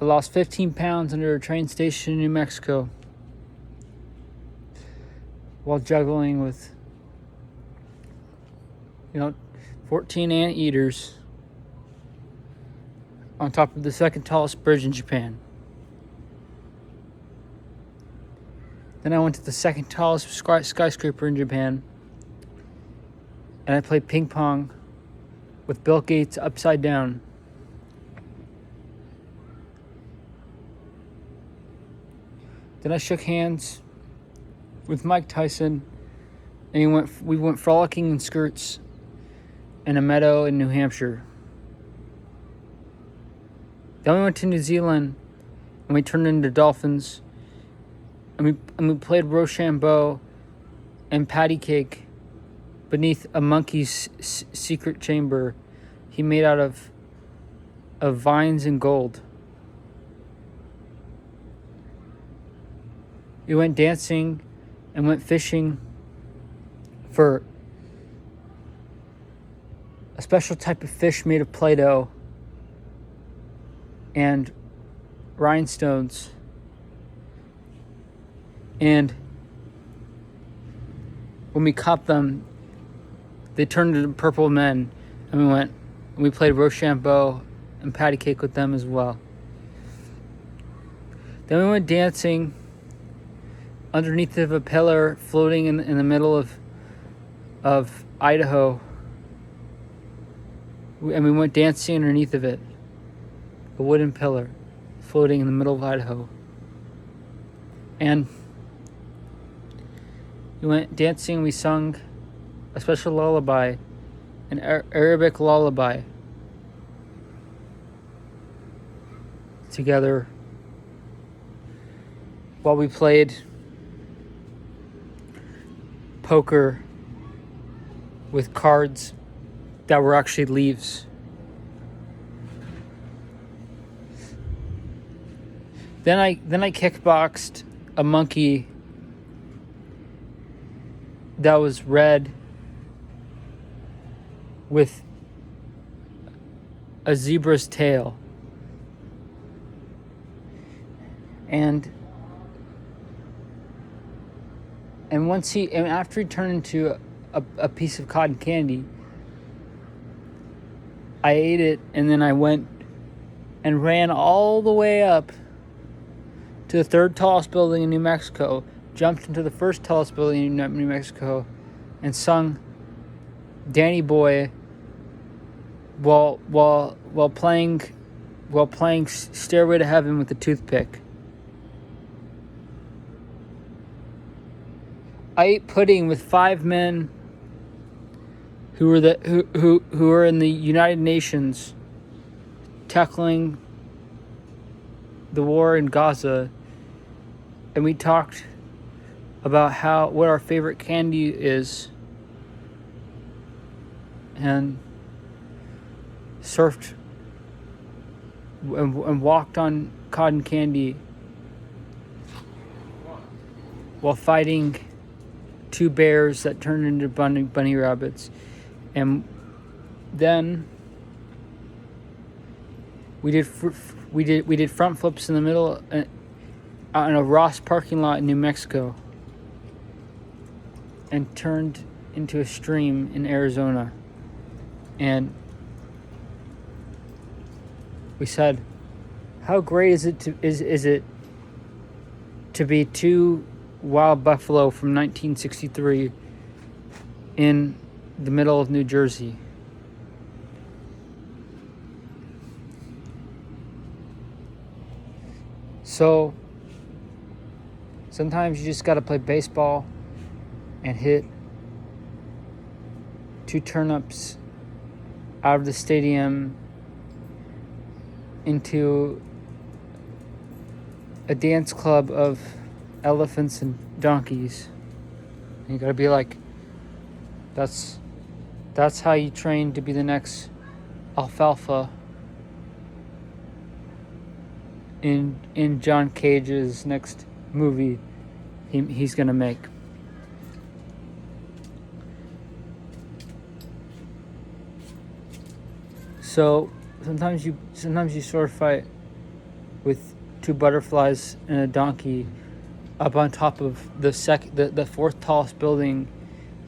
I lost 15 pounds under a train station in New Mexico while juggling with, 14 anteaters on top of the second tallest bridge in Japan. Then I went to the second tallest skyscraper in Japan, and I played ping pong with Bill Gates upside down. Then I shook hands with Mike Tyson, and we went frolicking in skirts in a meadow in New Hampshire. Then we went to New Zealand, and we turned into dolphins, and we played Rochambeau and patty cake beneath a monkey's secret chamber he made out of vines and gold. We went dancing and went fishing for a special type of fish made of Play-Doh and rhinestones. And when we caught them, they turned into purple men, and we played Rochambeau and patty cake with them as well. Then we went dancing underneath of a pillar floating in the middle of Idaho. And we went dancing underneath of it, a wooden pillar floating in the middle of Idaho. And we went dancing, we sung a special lullaby, an Arabic lullaby, together while we played poker with cards that were actually leaves. Then I kickboxed a monkey that was red with a zebra's tail. And after he turned into a piece of cotton candy, I ate it, and then I went and ran all the way up to the third tallest building in New Mexico, jumped into the first tallest building in New Mexico, and sung Danny Boy while playing Stairway to Heaven with a toothpick. I ate pudding with 5 men who were in the United Nations tackling the war in Gaza, and we talked about what our favorite candy is, and surfed and walked on cotton candy while fighting 2 bears that turned into bunny rabbits. And then we did front flips in the middle on a Ross parking lot in New Mexico, and turned into a stream in Arizona. And we said, how great is it to be 2 wild buffalo from 1963 in the middle of New Jersey. So sometimes you just got to play baseball and hit 2 turnips out of the stadium into a dance club of elephants and donkeys. And you gotta be like, that's how you train to be the next alfalfa in John Cage's next movie he's gonna make. So sometimes you sword fight with two butterflies and a donkey up on top of the fourth tallest building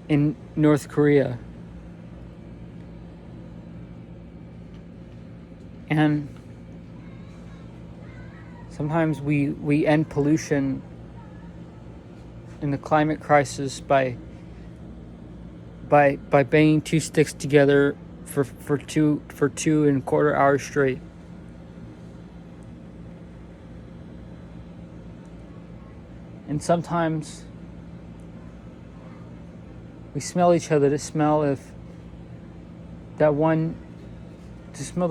in North Korea. And sometimes we end pollution in the climate crisis by banging two sticks together for 2.25 hours straight. And sometimes we smell each other to smell the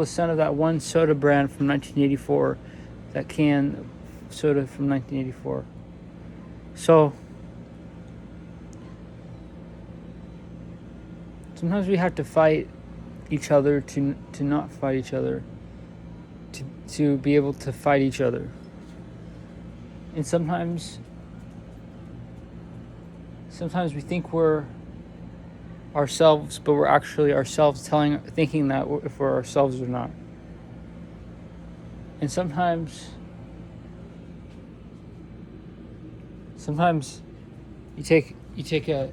scent of that one soda brand from 1984, that can of soda from 1984. So sometimes we have to fight each other to not fight each other, to be able to fight each other. And sometimes we think we're ourselves, but we're actually ourselves thinking that if we're ourselves or not. And sometimes you take a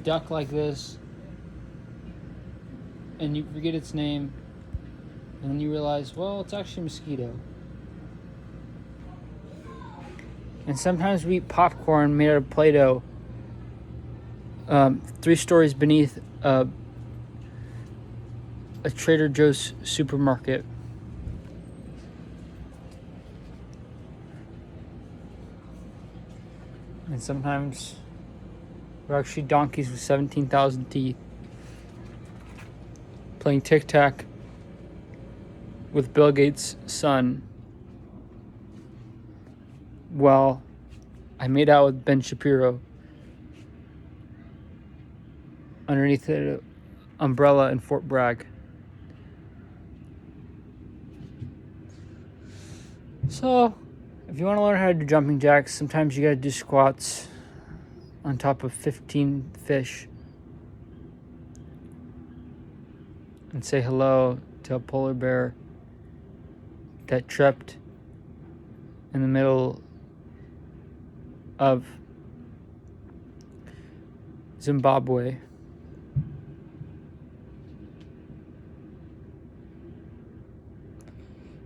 duck like this and you forget its name, and then you realize, well, it's actually a mosquito. And sometimes we eat popcorn made out of Play-Doh 3 stories beneath a Trader Joe's supermarket. And sometimes we're actually donkeys with 17,000 teeth playing tic-tac with Bill Gates' son while I made out with Ben Shapiro underneath the umbrella in Fort Bragg. So, if you want to learn how to do jumping jacks, sometimes you gotta do squats on top of 15 fish and say hello to a polar bear that trapped in the middle of Zimbabwe.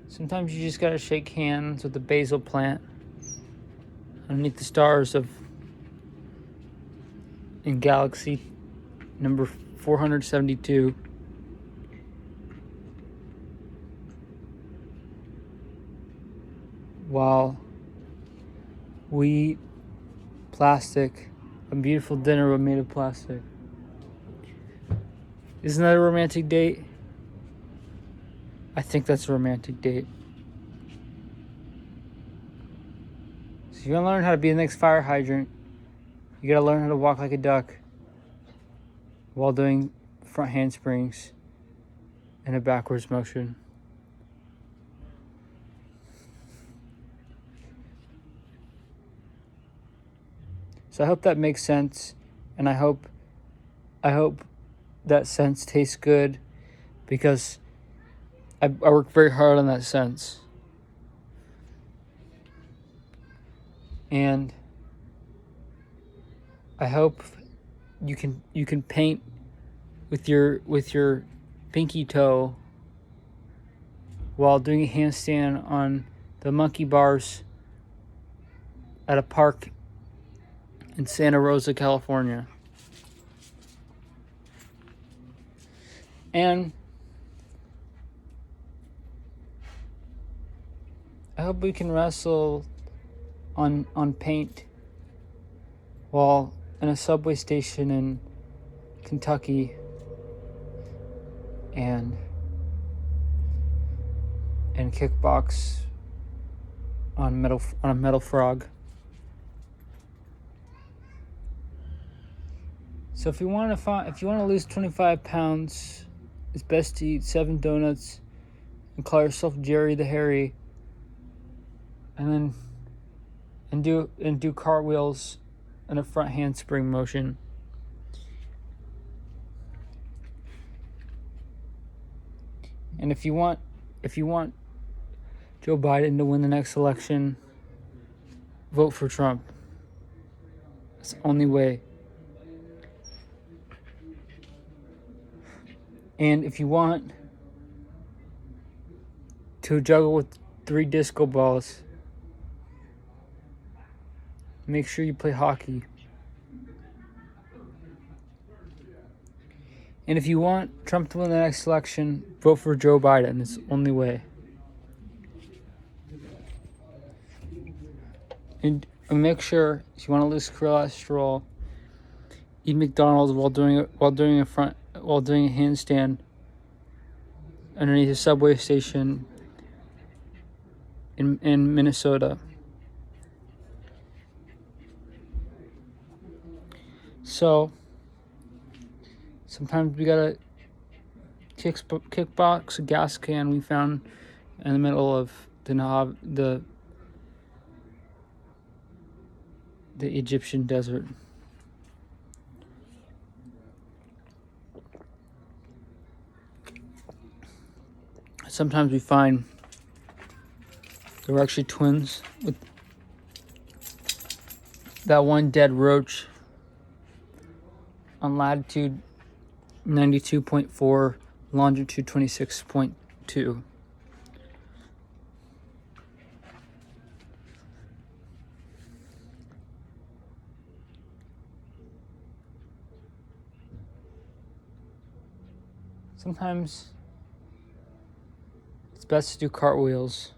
Sometimes you just gotta shake hands with the basil plant underneath the stars in galaxy number 472. While we eat plastic, a beautiful dinner made of plastic. Isn't that a romantic date? I think that's a romantic date. So if you want to learn how to be the next fire hydrant, you gotta learn how to walk like a duck while doing front handsprings in a backwards motion. So I hope that makes sense, and I hope that sense tastes good, because I work very hard on that sense. And I hope you can paint with your pinky toe while doing a handstand on the monkey bars at a park in Santa Rosa, California. And I hope we can wrestle on paint while in a subway station in Kentucky and kickbox on a metal frog. So if you want to lose 25 pounds, it's best to eat 7 donuts and call yourself Jerry the Hairy, and do cartwheels in a front handspring motion. And if you want Joe Biden to win the next election, vote for Trump. It's the only way. And if you want to juggle with 3 disco balls, make sure you play hockey. And if you want Trump to win the next election, vote for Joe Biden. It's the only way. And make sure, if you want to lose cholesterol, eat McDonald's while doing a handstand underneath a subway station in Minnesota. So sometimes we gotta kickbox a gas can we found in the middle of the Egyptian desert. Sometimes we find they were actually twins with that one dead roach on latitude 92.4, longitude 26.2. Sometimes it's best to do cartwheels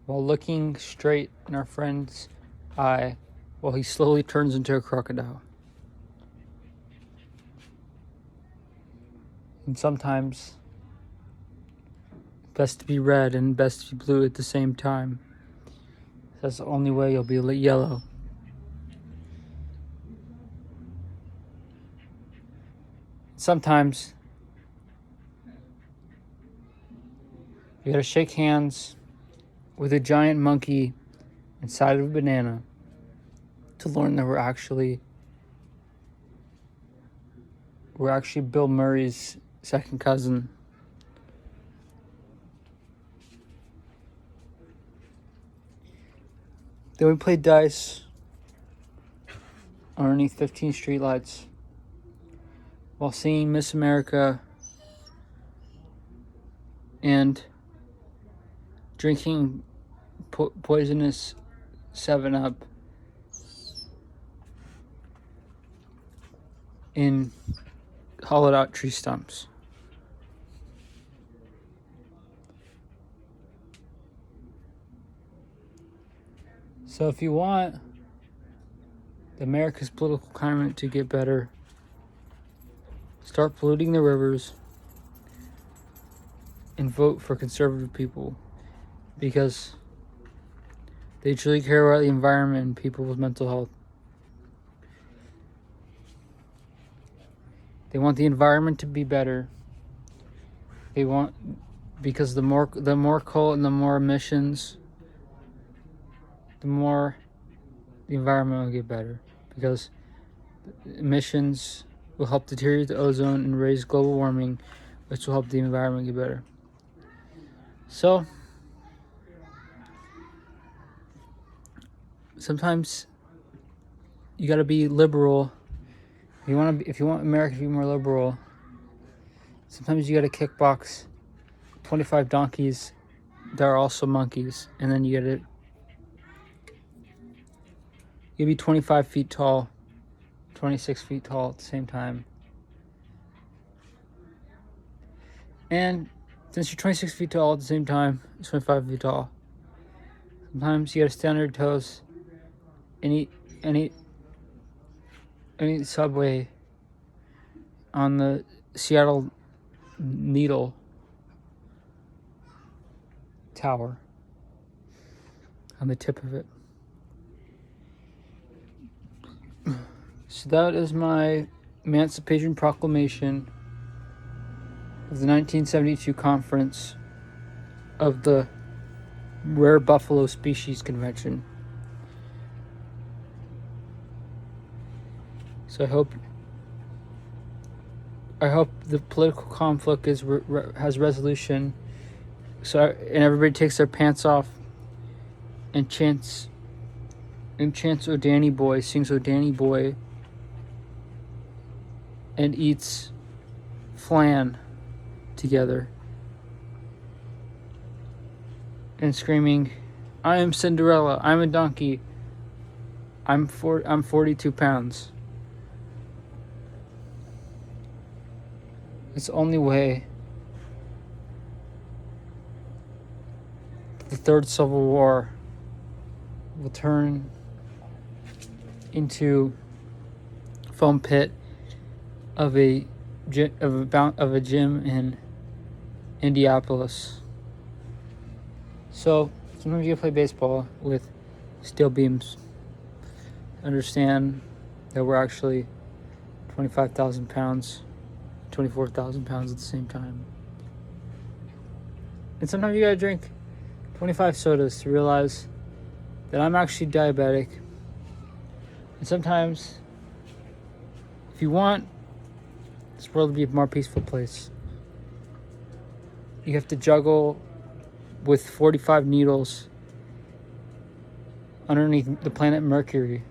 while looking straight in our friend's eye while he slowly turns into a crocodile. And sometimes best to be red and best to be blue at the same time. That's the only way you'll be yellow. Sometimes you gotta shake hands with a giant monkey inside of a banana to learn that we're actually Bill Murray's second cousin. Then we played dice underneath 15 streetlights while singing Miss America and drinking poisonous 7-Up in hollowed out tree stumps. So if you want America's political climate to get better, start polluting the rivers and vote for conservative people, because they truly care about the environment and people's mental health. They want the environment to be better. Because the more coal and the more emissions, the more the environment will get better, because emissions will help deteriorate the ozone and raise global warming, which will help the environment get better. So sometimes you got to be liberal. If you want America to be more liberal, sometimes you got to kickbox 25 donkeys that are also monkeys, and then you got to be 25 feet tall, 26 feet tall at the same time. And since you're 26 feet tall at the same time, you're 25 feet tall, sometimes you gotta stand on your toes and eat Subway on the Seattle Needle Tower on the tip of it. So that is my Emancipation Proclamation of the 1972 conference of the Rare Buffalo Species Convention. So I hope the political conflict has resolution and everybody takes their pants off and chants "O Danny Boy," sings "O Danny Boy," and eats flan together, and screaming, "I am Cinderella. I'm a donkey. I'm 42 pounds." It's the only way the Third Civil War will turn into a foam pit of a gym in Indianapolis. So sometimes you play baseball with steel beams. Understand that we're actually 25,000 pounds, 24,000 pounds at the same time. And sometimes you gotta drink 25 sodas to realize that I'm actually diabetic. And sometimes, if you want this world to be a more peaceful place, you have to juggle with 45 needles underneath the planet Mercury.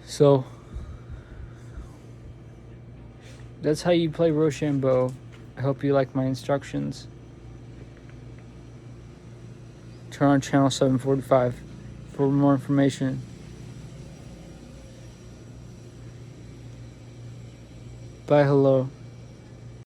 So that's how you play Rochambeau. I hope you like my instructions. Turn on channel 745 for more information. Bye, hello.